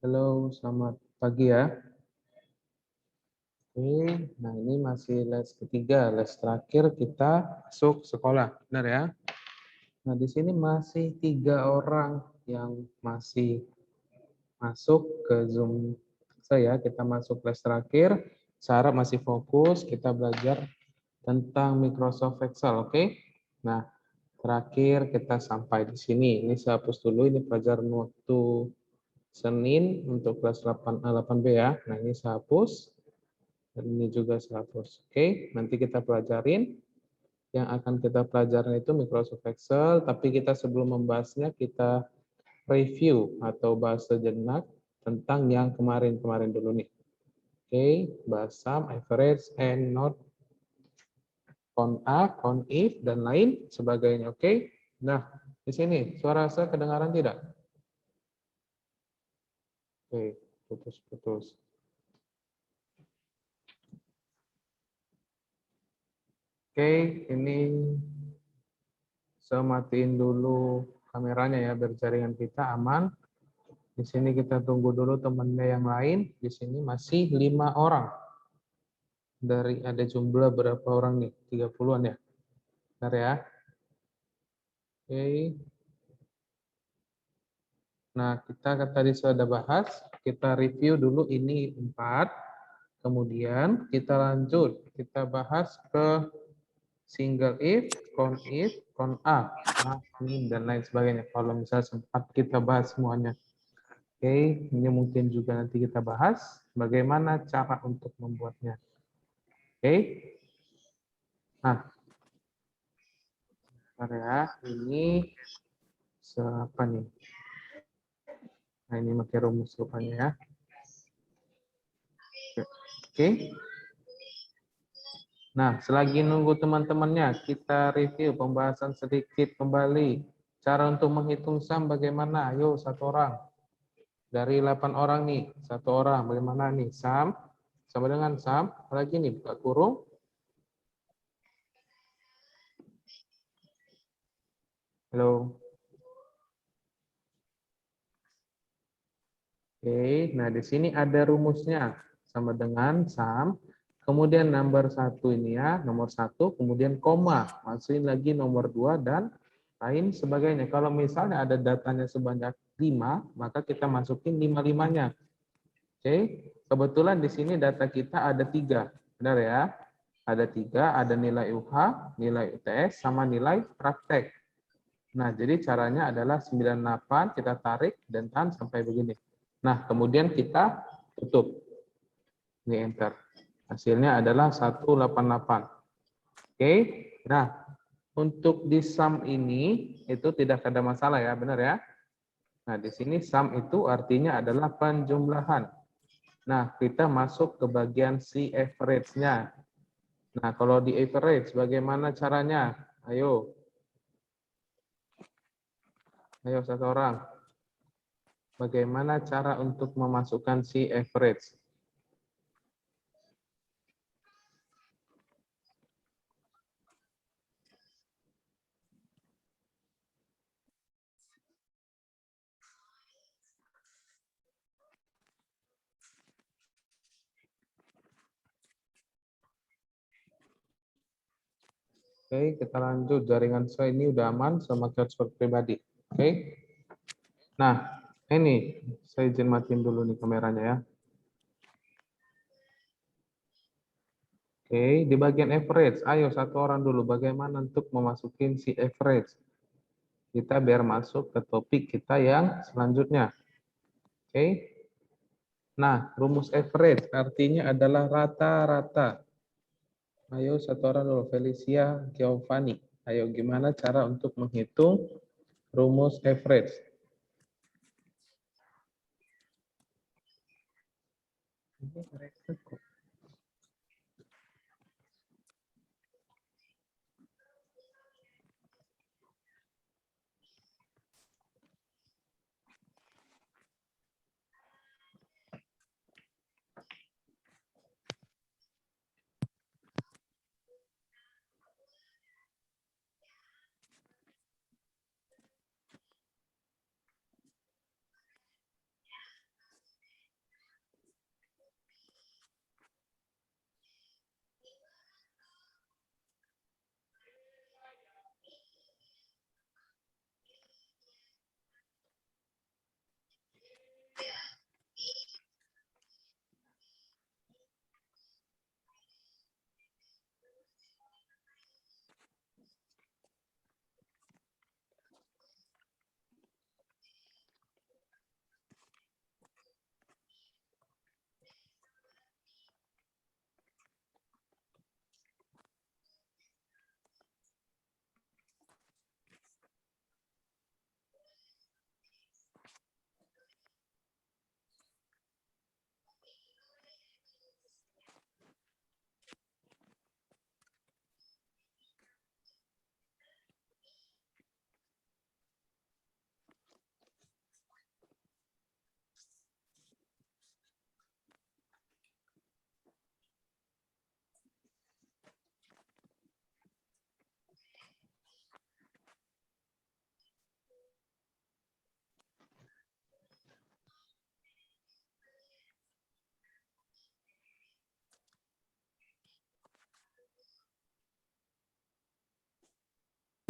Halo, selamat pagi ya. Oke, nah ini masih les ketiga, les terakhir kita masuk sekolah, benar ya? Nah, di sini masih 3 orang yang masih masuk ke Zoom saya. Kita masuk les terakhir. Sarah masih fokus, kita belajar tentang Microsoft Excel, oke? Nah, terakhir kita sampai di sini. Ini saya hapus dulu, ini pelajaran waktu Senin untuk kelas 8B ya. Nah, ini saya hapus. Dan ini juga saya hapus. Oke, nanti kita pelajarin. Yang akan kita pelajarin itu Microsoft Excel, tapi kita sebelum membahasnya, kita review atau bahas sejenak tentang yang kemarin-kemarin dulu nih. Oke, bahas sum, average, and not, count A, count if, dan lain sebagainya. Oke, nah di sini suara saya kedengaran tidak? Oke, putus-putus. Oke, ini saya matiin dulu kameranya ya, biar jaringan kita aman. Di sini kita tunggu dulu temannya yang lain. Di sini masih 5 orang. Dari ada jumlah berapa orang nih? 30-an ya? Bentar ya. Oke. Nah, kita tadi sudah bahas. Kita review dulu ini 4. Kemudian kita lanjut. Kita bahas ke single if, count A, min, dan lain sebagainya. Kalau misalnya sempat kita bahas semuanya. Oke, ini mungkin juga nanti kita bahas bagaimana cara untuk membuatnya. Oke. Nah, bentar ya. Ini apa nih? Nah, ini pakai rumus rupanya ya. Oke. Nah, selagi nunggu teman-temannya, kita review pembahasan sedikit kembali. Cara untuk menghitung sum bagaimana? Ayo, 1 orang. Dari 8 orang nih, 1 orang. Bagaimana nih? Sum sama dengan sum. Lagi nih, buka kurung. Halo. Oke, nah di sini ada rumusnya. Sama dengan sum. Kemudian nomor 1 ini ya, nomor 1, kemudian koma. Masukin lagi nomor 2 dan lain sebagainya. Kalau misalnya ada datanya sebanyak 5, maka kita masukin 5-5-nya. Oke, kebetulan di sini data kita ada 3. Benar ya? Ada 3, ada nilai UH, nilai UTS, sama nilai praktek. Nah, jadi caranya adalah 98 kita tarik dan tahan sampai begini. Nah, kemudian kita tutup. Ini enter. Hasilnya adalah 188. Oke. Nah, untuk di sum ini itu tidak ada masalah ya, benar ya? Nah, di sini sum itu artinya adalah penjumlahan. Nah, kita masuk ke bagian si average-nya. Nah, kalau di average bagaimana caranya? Ayo. Ayo 1 orang. Bagaimana cara untuk memasukkan si average? Oke, kita lanjut. Jaringan saya ini udah aman sama hotspot pribadi. Oke. Nah, ini saya izin matiin dulu nih kameranya ya. Oke, di bagian average, ayo 1 orang dulu. Bagaimana untuk memasukin si average? Kita biar masuk ke topik kita yang selanjutnya. Oke. Nah, rumus average artinya adalah rata-rata. Ayo 1 orang dulu, Felicia Giovanni. Ayo gimana cara untuk menghitung rumus average?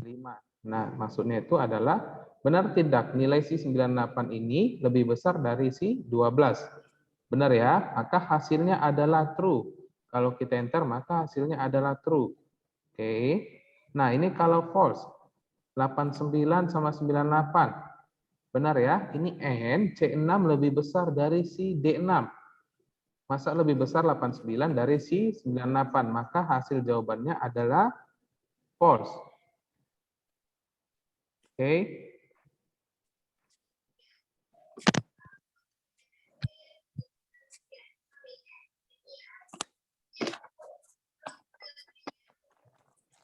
5. Nah, maksudnya itu adalah benar tidak nilai si 98 ini lebih besar dari si 12. Benar ya? Maka hasilnya adalah true. Kalau kita enter maka hasilnya adalah true. Oke. Nah, ini kalau false. 89 sama 98. Benar ya? Ini N, C6 lebih besar dari si D6. Masa lebih besar 89 dari si 98? Maka hasil jawabannya adalah false. Oke.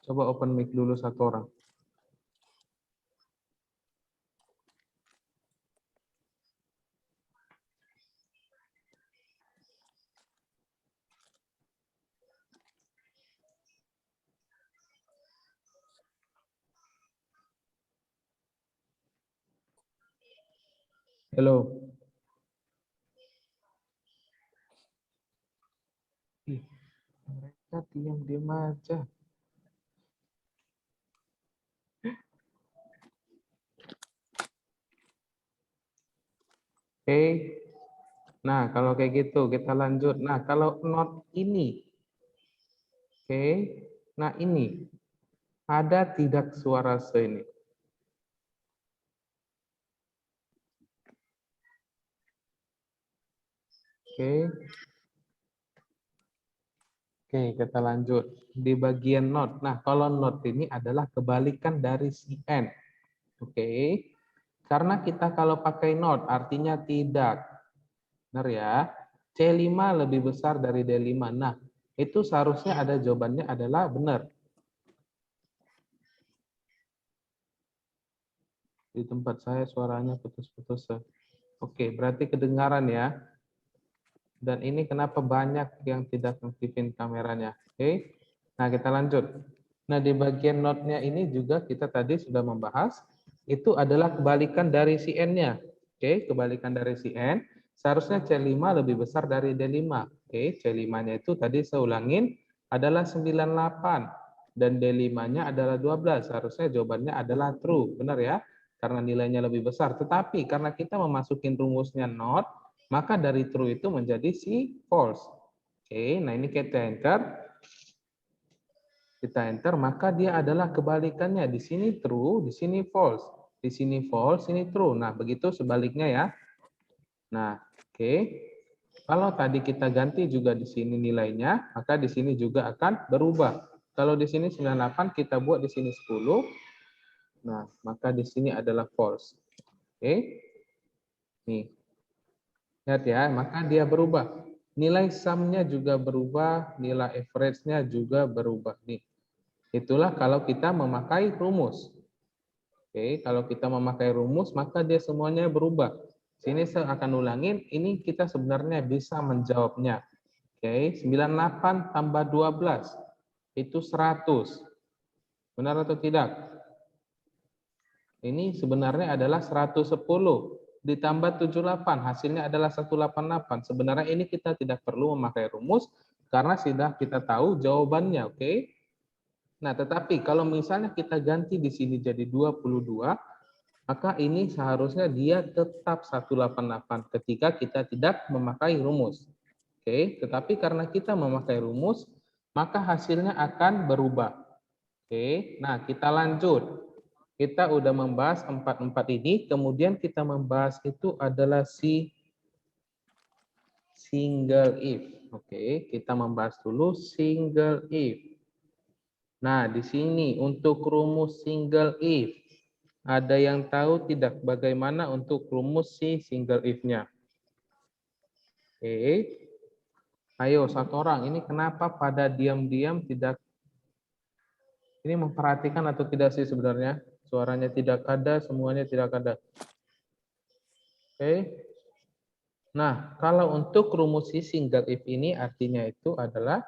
Coba open mic dulu satu orang. Halo. Ih, mereka diam-diam aja. Oke. Nah, kalau kayak gitu kita lanjut. Nah, kalau not ini. Oke. Nah, ini. Ada tidak suara se ini? Oke. Oke, kita lanjut. Di bagian not. Nah, kalau not ini adalah kebalikan dari si N. Oke. Karena kita kalau pakai not artinya tidak. Benar ya? C5 lebih besar dari D5. Nah, itu seharusnya ada jawabannya adalah benar. Di tempat saya suaranya putus-putus. Oke, berarti kedengaran ya. Dan ini kenapa banyak yang tidak aktifin kameranya. Oke. Nah, kita lanjut. Nah, di bagian note-nya ini juga kita tadi sudah membahas. Itu adalah kebalikan dari si N-nya. Oke, kebalikan dari si N. Seharusnya C5 lebih besar dari D5. Oke, C5-nya itu tadi saya ulangin adalah 98. Dan D5-nya adalah 12. Seharusnya jawabannya adalah true. Benar ya? Karena nilainya lebih besar. Tetapi karena kita memasukin rumusnya not, maka dari true itu menjadi si false. Oke, nah ini kita enter. Kita enter, maka dia adalah kebalikannya. Di sini true, di sini false. Di sini false, ini true. Nah, begitu sebaliknya ya. Nah, oke. Kalau tadi kita ganti juga di sini nilainya, maka di sini juga akan berubah. Kalau di sini 98, kita buat di sini 10. Nah, maka di sini adalah false. Oke. Nih. Lihat ya, maka dia berubah. Nilai sum-nya juga berubah, nilai average-nya juga berubah. Nih. Itulah kalau kita memakai rumus. Oke, kalau kita memakai rumus, maka dia semuanya berubah. Sini saya akan ulangin, ini kita sebenarnya bisa menjawabnya. Oke, 98 tambah 12, itu 100. Benar atau tidak? Ini sebenarnya adalah 110. Ditambah 78, hasilnya adalah 188. Sebenarnya ini kita tidak perlu memakai rumus, karena sudah kita tahu jawabannya, oke? Nah, tetapi kalau misalnya kita ganti di sini jadi 22, maka ini seharusnya dia tetap 188 ketika kita tidak memakai rumus. Oke, tetapi karena kita memakai rumus, maka hasilnya akan berubah. Oke, nah kita lanjut. Kita udah membahas 44 ini, kemudian kita membahas itu adalah si single if. Oke, kita membahas dulu single if. Nah, di sini untuk rumus single if, ada yang tahu tidak bagaimana untuk rumus si single if-nya? Oke. Ayo, satu orang. Ini kenapa pada diam-diam tidak, ini memperhatikan atau tidak sih sebenarnya? Suaranya tidak ada, semuanya tidak ada. Oke. Nah, kalau untuk rumus si single if ini artinya itu adalah,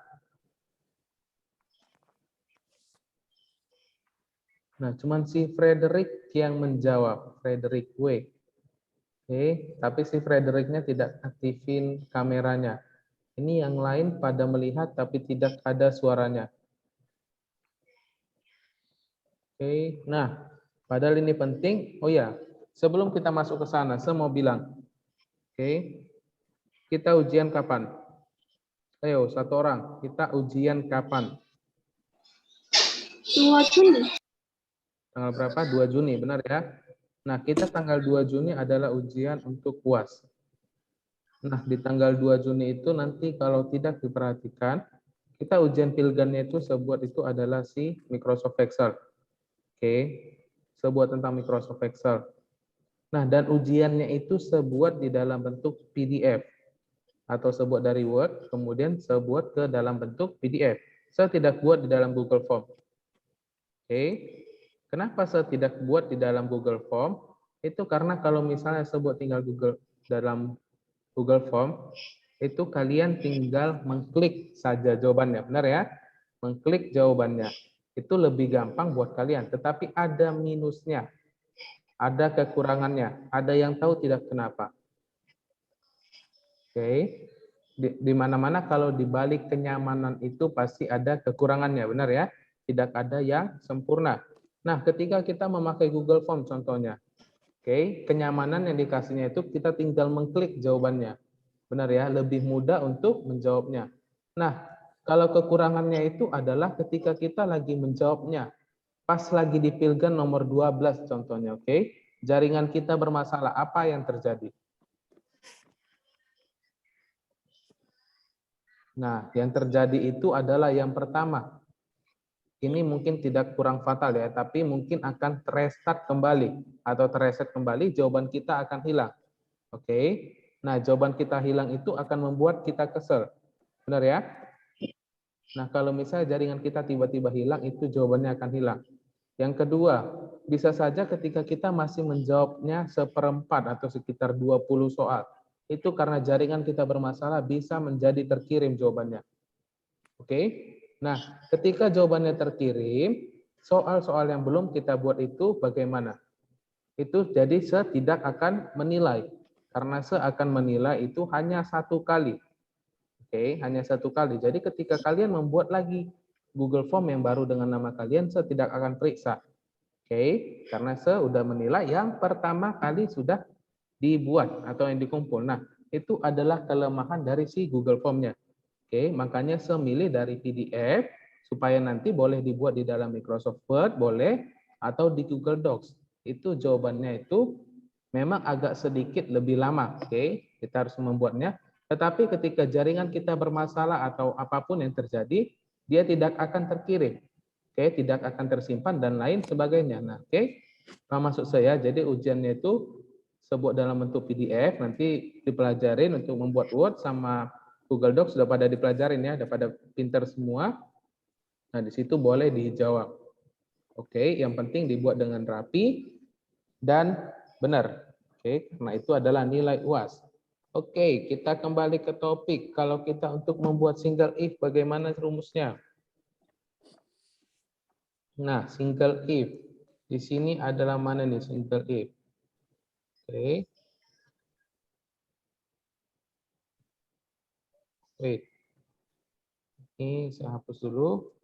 nah cuman si Frederick yang menjawab, Frederick W. Oke, tapi si Fredericknya tidak aktifin kameranya. Ini yang lain pada melihat tapi tidak ada suaranya. Oke, nah, padahal ini penting. Oh ya, sebelum kita masuk ke sana, saya mau bilang, oke, kita ujian kapan? Ayo, satu orang, kita ujian kapan? 2 Juni. Tanggal berapa? 2 Juni, benar ya? Nah, kita tanggal 2 Juni adalah ujian untuk UAS. Nah, di tanggal 2 Juni itu nanti kalau tidak diperhatikan, kita ujian pilgannya itu sebuah itu adalah si Microsoft Excel. Oke, sebuah tentang Microsoft Excel. Nah, dan ujiannya itu sebuat di dalam bentuk PDF atau sebuat dari Word, kemudian sebuat ke dalam bentuk PDF. Saya tidak buat di dalam Google Form. Oke, kenapa saya tidak buat di dalam Google Form? Itu karena kalau misalnya sebuat tinggal dalam Google Form, itu kalian tinggal mengklik saja jawabannya, benar ya? Mengklik jawabannya. Itu lebih gampang buat kalian, tetapi ada minusnya. Ada kekurangannya, ada yang tahu tidak kenapa. Oke, di mana-mana kalau dibalik kenyamanan itu pasti ada kekurangannya, benar ya? Tidak ada yang sempurna. Nah, ketika kita memakai Google Form contohnya, oke, kenyamanan yang dikasihnya itu kita tinggal mengklik jawabannya, benar ya? Lebih mudah untuk menjawabnya. Nah, kalau kekurangannya itu adalah ketika kita lagi menjawabnya, pas lagi di pilgan nomor 12 contohnya, oke? Jaringan kita bermasalah, apa yang terjadi? Nah, yang terjadi itu adalah yang pertama. Ini mungkin tidak kurang fatal ya, tapi mungkin akan restart kembali atau tereset kembali, jawaban kita akan hilang. Oke. Nah, jawaban kita hilang itu akan membuat kita kesel. Benar ya? Nah, kalau misalnya jaringan kita tiba-tiba hilang, itu jawabannya akan hilang. Yang kedua, bisa saja ketika kita masih menjawabnya seperempat atau sekitar 20 soal. Itu karena jaringan kita bermasalah bisa menjadi terkirim jawabannya. Oke. Nah, ketika jawabannya terkirim, soal-soal yang belum kita buat itu bagaimana? Itu jadi saya tidak akan menilai. Karena saya akan menilai itu hanya satu kali. Oke, hanya satu kali. Jadi ketika kalian membuat lagi Google Form yang baru dengan nama kalian, saya tidak akan periksa. Oke, karena saya sudah menilai yang pertama kali sudah dibuat atau yang dikumpul. Nah, itu adalah kelemahan dari si Google Form-nya. Oke, makanya saya milih dari PDF supaya nanti boleh dibuat di dalam Microsoft Word, boleh, atau di Google Docs. Itu jawabannya itu memang agak sedikit lebih lama. Oke, kita harus membuatnya. Tetapi ketika jaringan kita bermasalah atau apapun yang terjadi, dia tidak akan terkirim. Oke, tidak akan tersimpan dan lain sebagainya. Nah, oke, maksud saya, jadi ujiannya itu sebuah dalam bentuk PDF, nanti dipelajarin untuk membuat Word sama Google Docs sudah pada dipelajarin ya, sudah pada pinter semua. Nah, di situ boleh dijawab. Oke, yang penting dibuat dengan rapi dan benar. Oke, karena itu adalah nilai UAS. Oke, kita kembali ke topik. Kalau kita untuk membuat single if, bagaimana rumusnya? Nah, single if. Di sini adalah mana nih single if? Oke. Wait. Ini saya hapus dulu.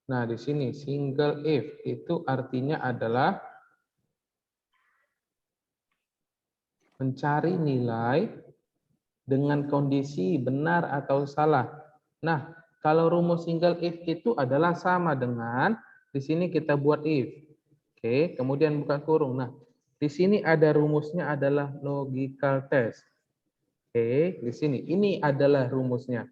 Nah, di sini single if itu artinya adalah mencari nilai dengan kondisi benar atau salah. Nah, kalau rumus single if itu adalah sama dengan di sini kita buat if. Oke, kemudian buka kurung. Nah, di sini ada rumusnya adalah logical test. Oke, di sini ini adalah rumusnya.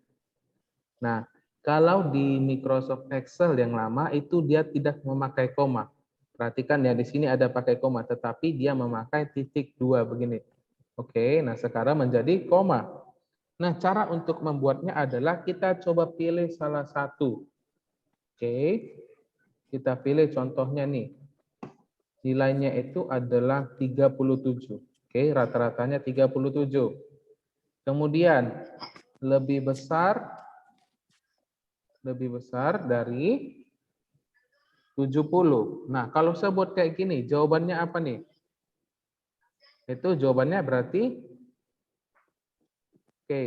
Nah, kalau di Microsoft Excel yang lama itu dia tidak memakai koma. Perhatikan ya, di sini ada pakai koma, tetapi dia memakai titik dua begini. Oke, nah sekarang menjadi koma. Nah, cara untuk membuatnya adalah kita coba pilih salah satu. Oke, kita pilih contohnya nih. Nilainya itu adalah 37. Oke, rata-ratanya 37. Kemudian lebih besar dari 70. Nah, kalau saya buat kayak gini, jawabannya apa nih? Itu jawabannya berarti oke.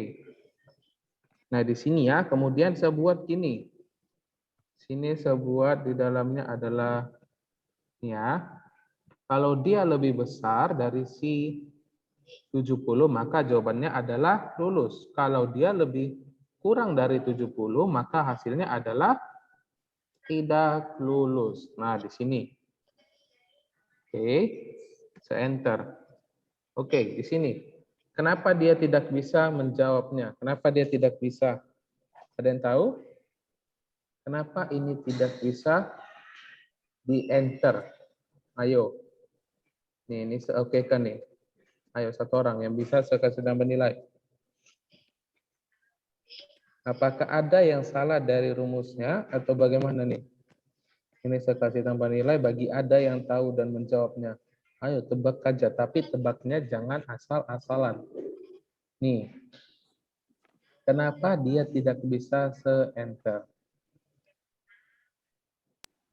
Nah, di sini ya, kemudian saya buat gini. Sini saya buat di dalamnya adalah ya. Kalau dia lebih besar dari si 70, maka jawabannya adalah lulus. Kalau dia lebih kurang dari 70, maka hasilnya adalah tidak lulus. Nah, di sini. Oke, saya enter. Oke, di sini. Kenapa dia tidak bisa menjawabnya? Kenapa dia tidak bisa? Ada yang tahu? Kenapa ini tidak bisa di-enter? Ayo. Nih, ini saya oke kan nih. Ayo, satu orang yang bisa saya kasih tambah nilai. Apakah ada yang salah dari rumusnya atau bagaimana nih? Ini saya kasih tambah nilai bagi ada yang tahu dan menjawabnya. Ayo tebak aja, tapi tebaknya jangan asal-asalan. Nih, kenapa dia tidak bisa se-enter?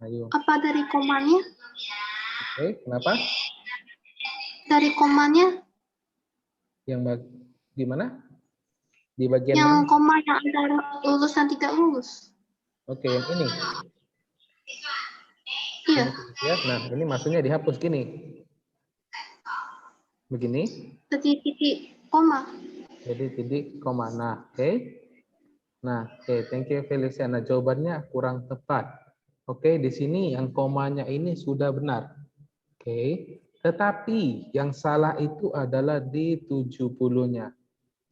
Ayo. Apa dari komanya? Oke, kenapa? Dari komanya? Yang gimana? Di bagian Yang mana? koma yang antara lulus dan tidak lulus. Oke, yang ini. Iya. Ya, nah ini maksudnya dihapus gini. Begini. Titik koma. Jadi titik koma. Nah, oke. Nah, oke, thank you Felicia. Nah, jawabannya kurang tepat. Oke, di sini yang komanya ini sudah benar. Oke, tetapi yang salah itu adalah di 70-nya.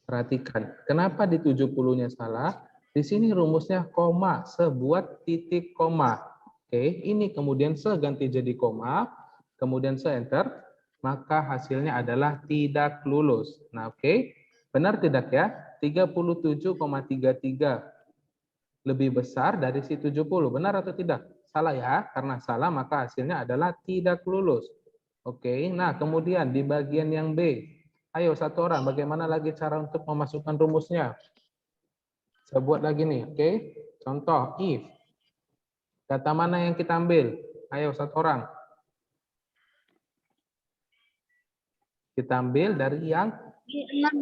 Perhatikan, kenapa di 70-nya salah? Di sini rumusnya koma, sebuat titik koma. Oke, ini kemudian se ganti jadi koma, kemudian se enter, maka hasilnya adalah tidak lulus. Nah, oke. Benar tidak ya? 37,33 lebih besar dari si 70. Benar atau tidak? Salah ya, karena salah maka hasilnya adalah tidak lulus. Oke, nah kemudian di bagian yang B. Ayo satu orang, bagaimana lagi cara untuk memasukkan rumusnya? Saya buat lagi nih, oke? Contoh, if. Data mana yang kita ambil? Ayo satu orang. Kita ambil dari yang G6.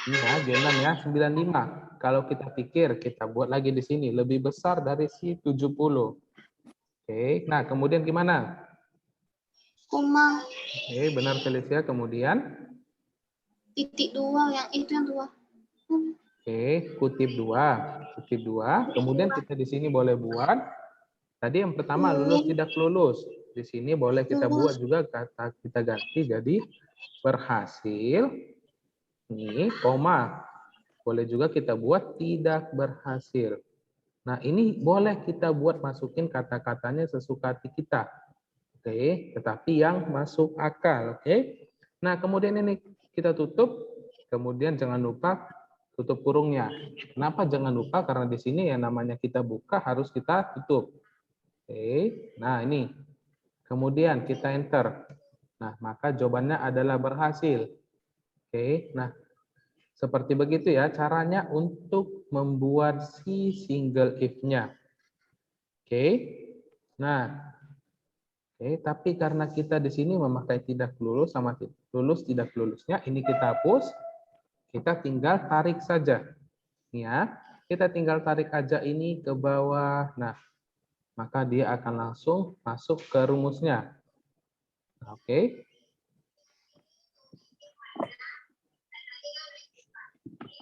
iya, G6 ya, 95. Kalau kita pikir, kita buat lagi di sini, lebih besar dari si 70. Oke, nah kemudian gimana? Koma. Oke, benar Felicia. Kemudian, Titik 2 yang itu yang 2. oke, kutip 2. Kutip 2. Kemudian kita di sini boleh buat, tadi yang pertama lulus Min tidak lulus. Di sini boleh kita buat lulus. juga kata kita ganti jadi berhasil, ini koma. Boleh juga kita buat tidak berhasil. Nah, ini boleh kita buat masukin kata-katanya sesuka hati kita. Oke, tetapi yang masuk akal, oke? Nah, kemudian ini kita tutup, kemudian jangan lupa tutup kurungnya. Kenapa jangan lupa? Karena di sini yang namanya kita buka harus kita tutup. Oke, nah ini. Kemudian kita enter. Nah, maka jawabannya adalah berhasil. Oke, nah seperti begitu ya caranya untuk membuat si single if-nya. Oke, nah oke, tapi karena kita di sini memakai tidak lulus sama lulus tidak lulusnya, ini kita hapus, kita tinggal tarik saja. Ya, kita tinggal tarik aja ini ke bawah. Nah, maka dia akan langsung masuk ke rumusnya. Oke.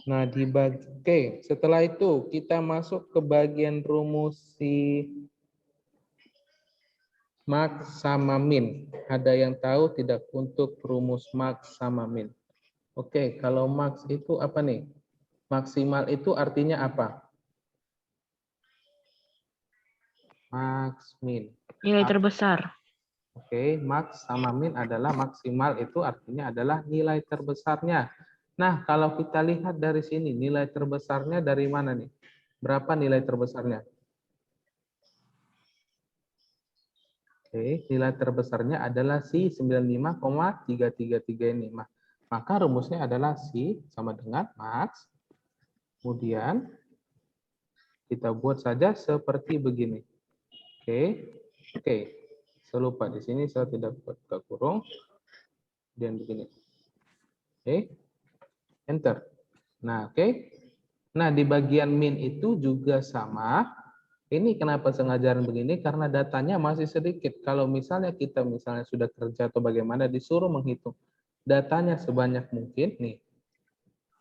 Nah, oke, setelah itu kita masuk ke bagian rumus si max sama min. Ada yang tahu tidak untuk rumus max sama min? Oke, kalau max itu apa nih? Maksimal itu artinya apa? Max, min. Nilai terbesar. Oke, max sama min adalah maksimal itu artinya adalah nilai terbesarnya. Nah, kalau kita lihat dari sini, nilai terbesarnya dari mana nih? Berapa nilai terbesarnya? Oke, nilai terbesarnya adalah si 95,333 ini. Maka rumusnya adalah si sama dengan max. Kemudian kita buat saja seperti begini. Oke. Saya lupa di sini saya tidak buat ke kurung. Dan begini. Oke. Enter. Nah, oke. Nah, di bagian min itu juga sama. Ini kenapa sengaja begini? Karena datanya masih sedikit. Kalau misalnya kita sudah kerja atau bagaimana disuruh menghitung datanya sebanyak mungkin nih.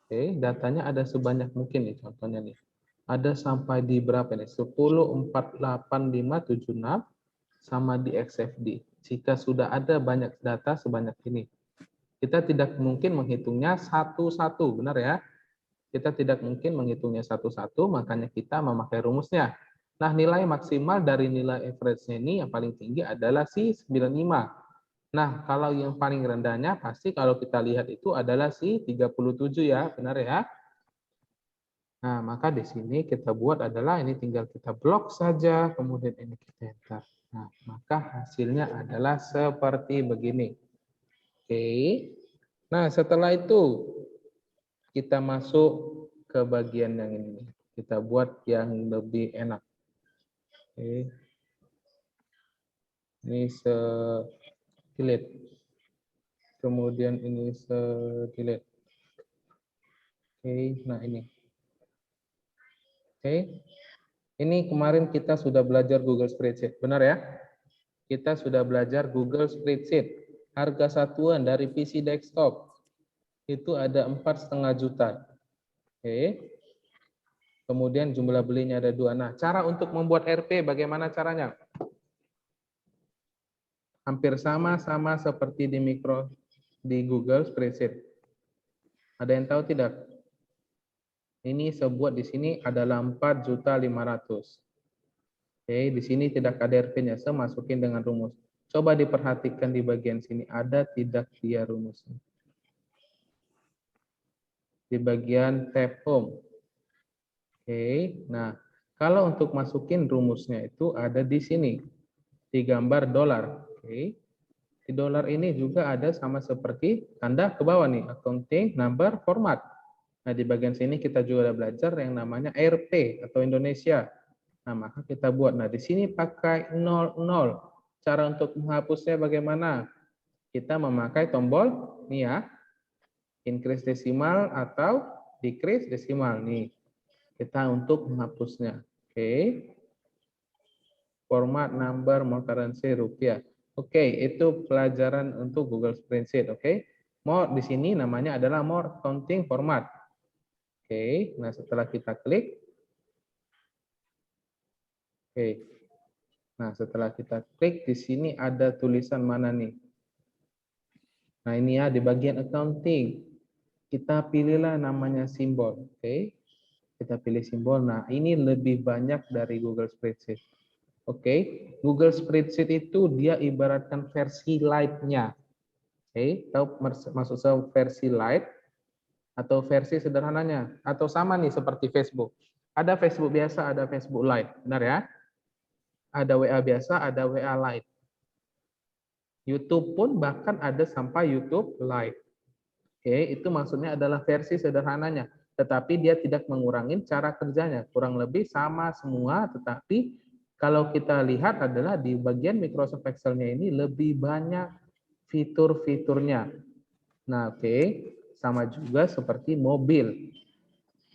Oke, datanya ada sebanyak mungkin nih contohnya nih. Ada sampai di berapa nih? 10, 4, 8, 5, 7, 6 sama di XFD. Jika sudah ada banyak data sebanyak ini, kita tidak mungkin menghitungnya satu-satu, benar ya? Kita tidak mungkin menghitungnya satu-satu, makanya kita memakai rumusnya. Nah, nilai maksimal dari nilai average-nya ini yang paling tinggi adalah si 95. Nah, kalau yang paling rendahnya pasti kalau kita lihat itu adalah si 37 ya, benar ya? Nah, maka di sini kita buat adalah ini tinggal kita blok saja, kemudian ini kita enter. Nah, maka hasilnya adalah seperti begini. Oke. Nah, setelah itu kita masuk ke bagian yang ini. Kita buat yang lebih enak. Oke. Ini delete. Kemudian ini delete. Oke, nah ini. Oke. Ini kemarin kita sudah belajar Google Spreadsheet, benar ya? Kita sudah belajar Google Spreadsheet. Harga satuan dari PC desktop itu ada 4,5 juta. Oke. Kemudian jumlah belinya ada 2. Nah, cara untuk membuat RP bagaimana caranya? Hampir sama seperti di Google Spreadsheet. Ada yang tahu tidak? Ini sebuat di sini adalah 4.500.000. Oke, di sini tidak ada RP-nya, saya masukin dengan rumus. Coba diperhatikan di bagian sini, ada tidak dia rumusnya. Di bagian tab home. Oke, nah kalau untuk masukin rumusnya itu ada di sini, di gambar dolar. Oke, di dolar ini juga ada sama seperti tanda ke bawah nih, accounting number format. Nah, di bagian sini kita juga ada belajar yang namanya RP atau Indonesia. Nah, maka kita buat. Nah, di sini pakai 00. Cara untuk menghapusnya bagaimana? Kita memakai tombol nih ya, increase desimal atau decrease desimal nih. Kita untuk menghapusnya. Oke. Format number more currency rupiah. Oke, itu pelajaran untuk Google Spreadsheet, oke. More di sini namanya adalah more counting format. Oke, nah setelah kita klik, oke. Nah, setelah kita klik di sini ada tulisan mana nih? Nah, ini ya di bagian accounting. Kita pilihlah namanya simbol, oke. Kita pilih simbol. Nah, ini lebih banyak dari Google Spreadsheet. Oke, Google Spreadsheet itu dia ibaratkan versi light-nya. Oke, tahu maksud saya versi light atau versi sederhananya? Atau sama nih seperti Facebook. Ada Facebook biasa, ada Facebook Light, benar ya? Ada WA biasa, ada WA Lite. YouTube pun bahkan ada sampai YouTube Lite. Oke, itu maksudnya adalah versi sederhananya. Tetapi dia tidak mengurangi cara kerjanya. Kurang lebih sama semua, tetapi kalau kita lihat adalah di bagian Microsoft Excel-nya ini lebih banyak fitur-fiturnya. Nah, oke. Sama juga seperti mobil.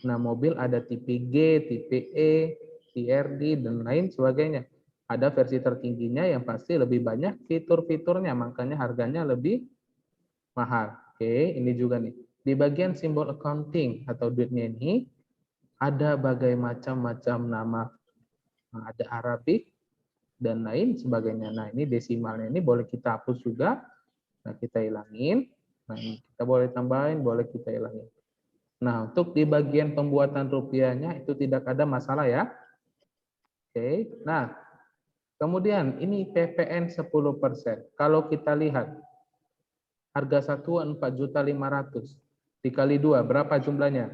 Nah, mobil ada tipe G, tipe E, TRD, dan lain sebagainya. Ada versi tertingginya yang pasti lebih banyak fitur-fiturnya, makanya harganya lebih mahal. Oke, ini juga nih. Di bagian simbol accounting atau duitnya ini, ada bagai macam-macam nama. Nah, ada Arabic, dan lain sebagainya. Nah, ini desimalnya ini boleh kita hapus juga. Nah, kita hilangin. Nah, ini kita boleh tambahin, boleh kita hilangin. Nah, untuk di bagian pembuatan rupiahnya itu tidak ada masalah ya. Oke. Nah, kemudian ini PPN 10%. Kalau kita lihat harga satuan 4.500.000 dikali 2 berapa jumlahnya?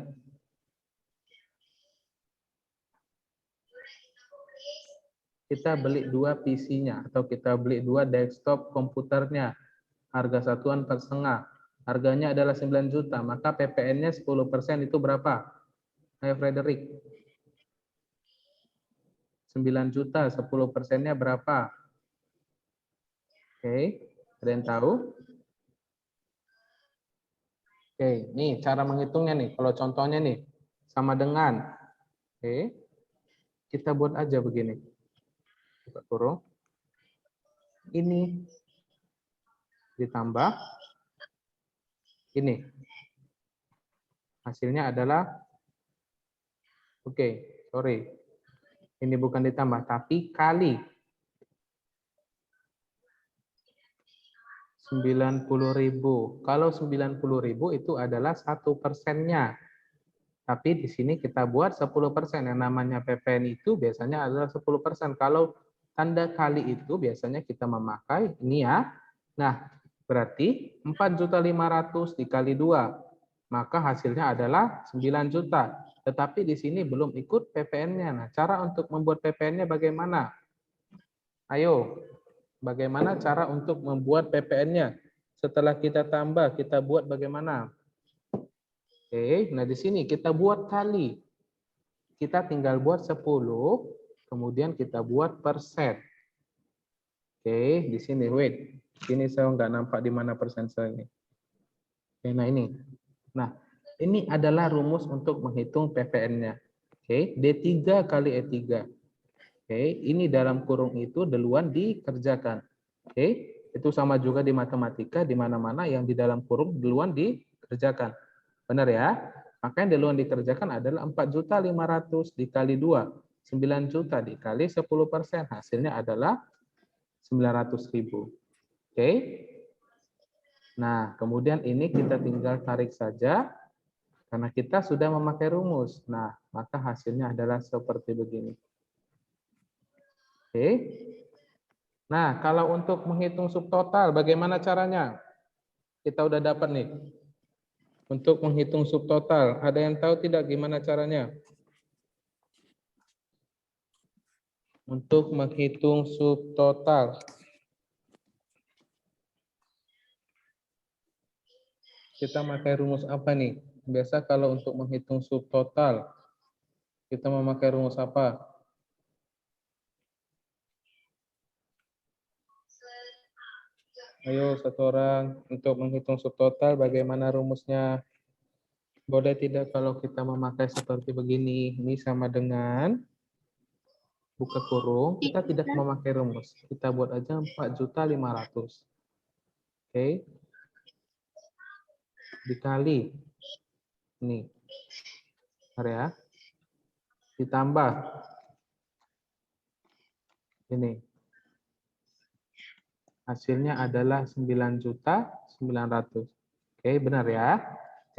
Kita beli 2 PC-nya atau kita beli 2 desktop komputernya. Harga satuan 4,5. Harganya adalah 9 juta, maka PPN-nya 10% itu berapa? Ayo Frederick. 9 juta, 10%-nya berapa? Oke, ada yang tahu? Oke, nih cara menghitungnya nih. Kalau contohnya nih, sama dengan, oke, kita buat aja begini. Buka kurung. Ini ditambah ini. Hasilnya adalah, oke, sorry. Ini bukan ditambah, tapi kali 90.000. Kalau 90.000 itu adalah 1%-nya. Tapi di sini kita buat 10%. Yang namanya PPN itu biasanya adalah 10%. Kalau tanda kali itu biasanya kita memakai ini ya. Nah, berarti 4.500.000 dikali 2. Maka hasilnya adalah 9 juta. Tetapi di sini belum ikut PPN-nya. Nah, cara untuk membuat PPN-nya bagaimana? Ayo, bagaimana cara untuk membuat PPN-nya? Setelah kita tambah, kita buat bagaimana? Oke, nah di sini kita buat kali. Kita tinggal buat 10, kemudian kita buat persen. Oke, di sini, wait. Ini saya nggak nampak di mana persen saya ini. Oke, nah ini. Nah, ini adalah rumus untuk menghitung PPN-nya. Oke, D3 kali E3. Oke, ini dalam kurung itu duluan dikerjakan. Oke, itu sama juga di matematika, di mana-mana yang di dalam kurung duluan dikerjakan. Benar ya? Maka yang duluan dikerjakan adalah 4.500.000 dikali 2. 9 juta dikali 10%. Hasilnya adalah 900.000. Oke? Nah, kemudian ini kita tinggal tarik saja. Karena kita sudah memakai rumus. Nah, maka hasilnya adalah seperti begini. Oke? Nah, kalau untuk menghitung subtotal, bagaimana caranya? Kita udah dapat nih. Untuk menghitung subtotal, ada yang tahu tidak gimana caranya? Untuk menghitung subtotal. Kita pakai rumus apa nih? Biasa kalau untuk menghitung subtotal, kita memakai rumus apa? Ayo satu orang, untuk menghitung subtotal bagaimana rumusnya? Boleh tidak kalau kita memakai seperti begini? Ini sama dengan buka kurung, kita tidak memakai rumus. Kita buat aja 4.500.000. Oke. Dikali ini. Area. Ditambah ini. Hasilnya adalah 9.900.000. Oke, benar ya.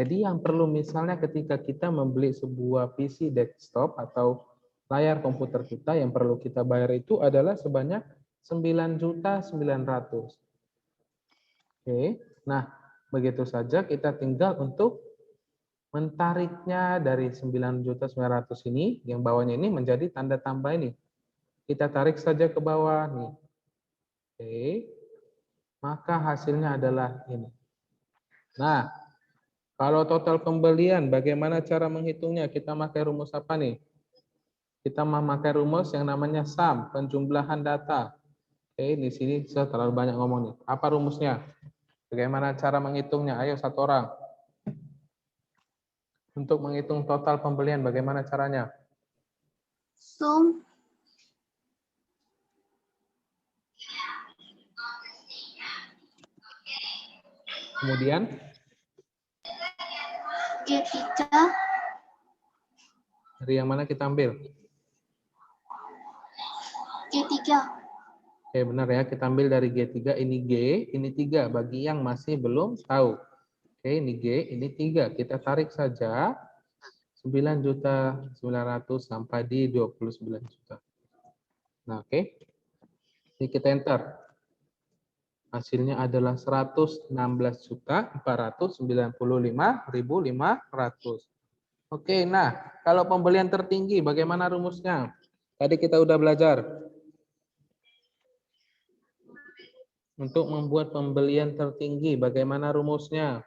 Jadi yang perlu misalnya ketika kita membeli sebuah PC desktop atau layar komputer kita yang perlu kita bayar itu adalah sebanyak 9.900.000. Oke. Nah, begitu saja kita tinggal untuk mentariknya dari 9.900.000 ini, yang bawahnya ini menjadi tanda tambah ini. Kita tarik saja ke bawah nih. Oke. Maka hasilnya adalah ini. Nah, kalau total pembelian, bagaimana cara menghitungnya? Kita pakai rumus apa nih? Kita memakai rumus yang namanya sum, penjumlahan data. Oke, di sini saya terlalu banyak ngomong nih. Apa rumusnya? Bagaimana cara menghitungnya? Ayo satu orang. Untuk menghitung total pembelian, bagaimana caranya? Sum Kemudian G3 dari yang mana kita ambil? G3 Oke, benar ya. Kita ambil dari G3, ini G, ini 3. Bagi yang masih belum tahu. Oke, ini G, ini 3. Kita tarik saja 9.900.000 sampai di 29 juta. Nah, oke. Ini kita enter. Hasilnya adalah 116.495.500. Oke, nah, kalau pembelian tertinggi bagaimana rumusnya? Tadi kita udah belajar. Untuk membuat pembelian tertinggi bagaimana rumusnya?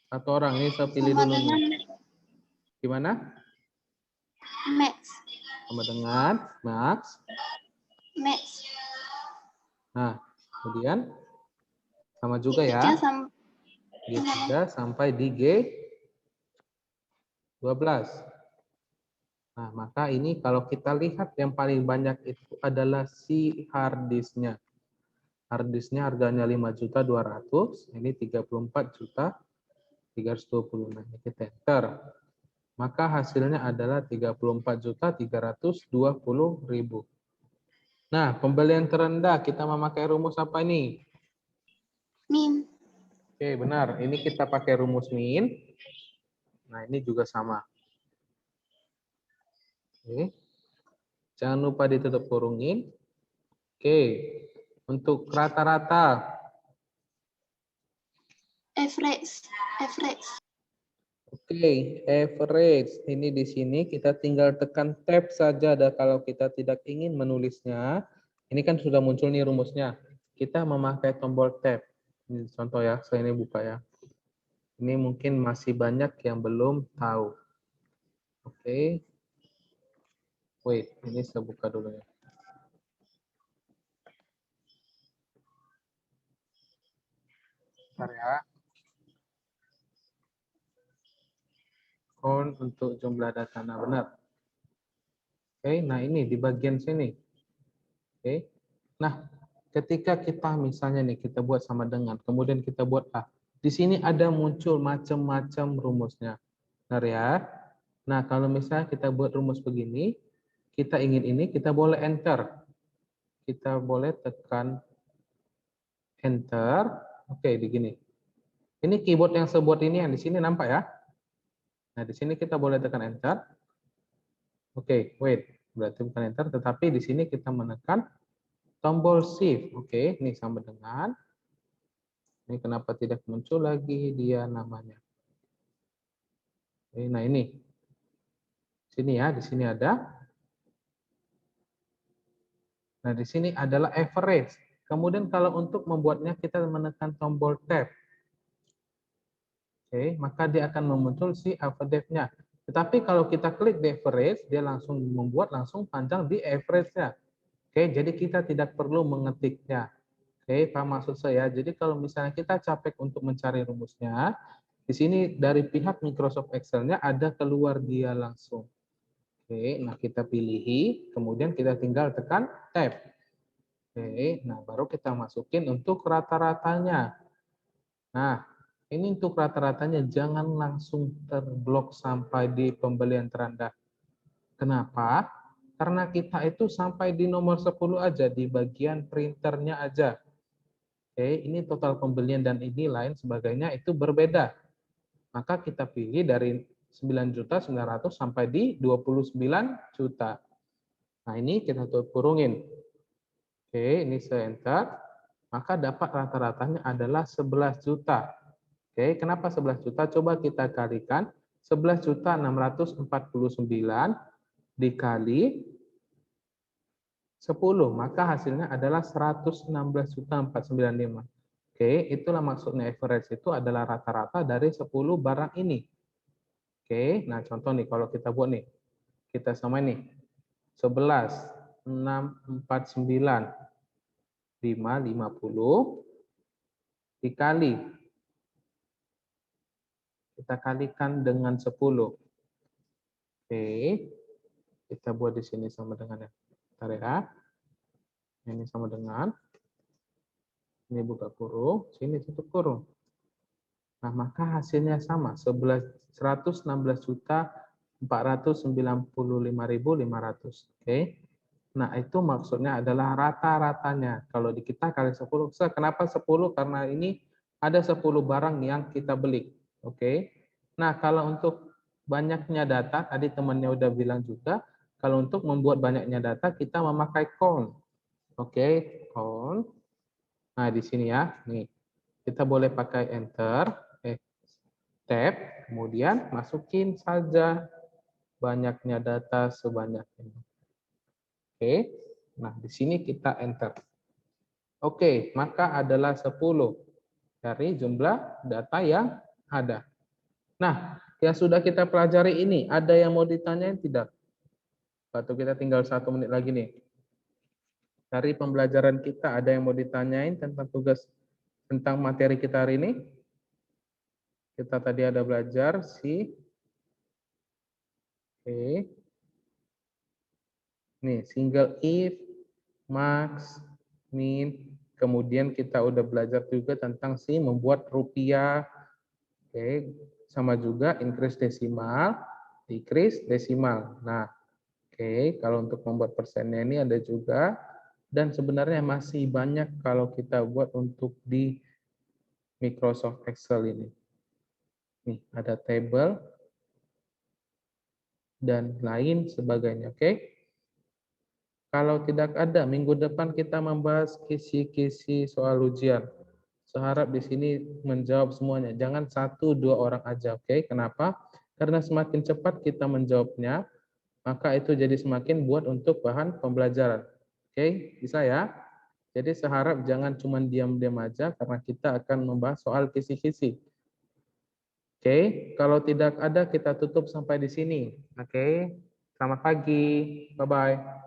Satu orang, ini saya pilih sama dulu dengan nih. Gimana? max. Sama dengan max. Max. Nah, kemudian sama juga G3 ya. sama G3 sampai di G12. Nah, maka ini kalau kita lihat yang paling banyak itu adalah si hard disknya. Hard disknya harganya 5.200.000, ini 34.320.000. Nah, kita enter. Maka hasilnya adalah 34.320.000. Nah, pembelian terendah kita memakai rumus apa ini? Min. Oke, benar. Ini kita pakai rumus min. Nah, ini juga sama. Oke. Jangan lupa ditutup kurungin. Oke. Untuk rata-rata. Average. Average. Oke, average. Ini di sini kita tinggal tekan tab saja. Kalau kita tidak ingin menulisnya, ini kan sudah muncul nih rumusnya. Kita memakai tombol tab. Ini contoh ya, saya ini buka ya. Ini mungkin masih banyak yang belum tahu. Oke. Wait, ini saya buka dulu ya. Bentar ya. Count untuk jumlah data. Nah, benar. Oke, nah ini di bagian sini. Oke. Nah, ketika kita misalnya nih kita buat sama dengan, kemudian kita buat A. Di sini ada muncul macam-macam rumusnya. Benar ya? Nah, kalau misalnya kita buat rumus begini, kita ingin ini, kita boleh enter. Kita boleh tekan enter. Oke, di gini. Ini keyboard yang saya buat ini yang di sini nampak ya? Nah, di sini kita boleh tekan enter. Oke, wait. Berarti bukan enter, tetapi di sini kita menekan tombol shift. Oke, ini sama dengan. Ini kenapa tidak muncul lagi dia namanya? Oke, nah ini. Sini ya, di sini ada. Nah, di sini adalah average. Kemudian kalau untuk membuatnya kita menekan tombol tab. Oke, maka dia akan memuncul si average-nya. Tetapi kalau kita klik di average, dia langsung membuat langsung panjang di average-nya. Oke, jadi kita tidak perlu mengetiknya. Oke, paham maksud saya? Jadi kalau misalnya kita capek untuk mencari rumusnya, di sini dari pihak Microsoft Excel-nya ada keluar dia langsung. Oke, nah kita pilih, kemudian kita tinggal tekan tab. Oke, nah baru kita masukin untuk rata-ratanya. Nah, ini untuk rata-ratanya jangan langsung terblok sampai di pembelian terendah. Kenapa? Karena kita itu sampai di nomor 10 aja, di bagian printernya aja. Oke, ini total pembelian dan ini lain sebagainya itu berbeda. Maka kita pilih dari 9.900.000 sampai di 29 juta. Nah, ini kita tutup kurungin. Oke, ini saya enter. Maka dapat rata-ratanya adalah 11 juta. Oke, kenapa 11 juta? Coba kita kalikan. 11.649 dikali 10, maka hasilnya adalah 116.495. Oke, itulah maksudnya average itu adalah rata-rata dari 10 barang ini. Oke, nah contoh nih kalau kita buat nih. Kita sama nih. 11, 649, 550 dikali. Kita kalikan dengan 10. Oke, kita buat di sini sama dengan ya. Bentar ya. Ini sama dengan. Ini buka kurung, sini tutup kurung. Nah, maka hasilnya sama, 116.495.500. Oke. Nah, itu maksudnya adalah rata-ratanya. Kalau di kita kali 10. Kenapa 10? Karena ini ada 10 barang yang kita beli. Oke. Nah, kalau untuk banyaknya data, tadi temannya udah bilang juga, kalau untuk membuat banyaknya data, kita memakai count. Oke, count. Nah, di sini ya, nih. Kita boleh pakai enter, tab, kemudian masukin saja banyaknya data sebanyak ini. Oke, nah di sini kita enter. Oke, maka adalah 10 dari jumlah data yang ada. Nah, yang sudah kita pelajari ini, ada yang mau ditanyain tidak? Waktu kita tinggal 1 menit lagi nih. Dari pembelajaran kita, ada yang mau ditanyain tentang tugas, tentang materi kita hari ini? Kita tadi ada belajar si, oke. Nih, single if, max, min, kemudian kita udah belajar juga tentang si membuat rupiah. Oke, sama juga increase desimal, decrease desimal. Nah, oke, kalau untuk membuat persennya ini ada juga, dan sebenarnya masih banyak kalau kita buat untuk di Microsoft Excel ini. Nih, ada table, dan lain sebagainya, oke? Kalau tidak ada, minggu depan kita membahas kisi-kisi soal ujian. Seharap di sini menjawab semuanya. Jangan 1-2 orang aja, oke? Kenapa? Karena semakin cepat kita menjawabnya, maka itu jadi semakin buat untuk bahan pembelajaran. Oke, bisa ya? Jadi seharap jangan cuma diam-diam aja karena kita akan membahas soal kisi-kisi. Oke, kalau tidak ada kita tutup sampai di sini. Oke, selamat pagi. Bye-bye.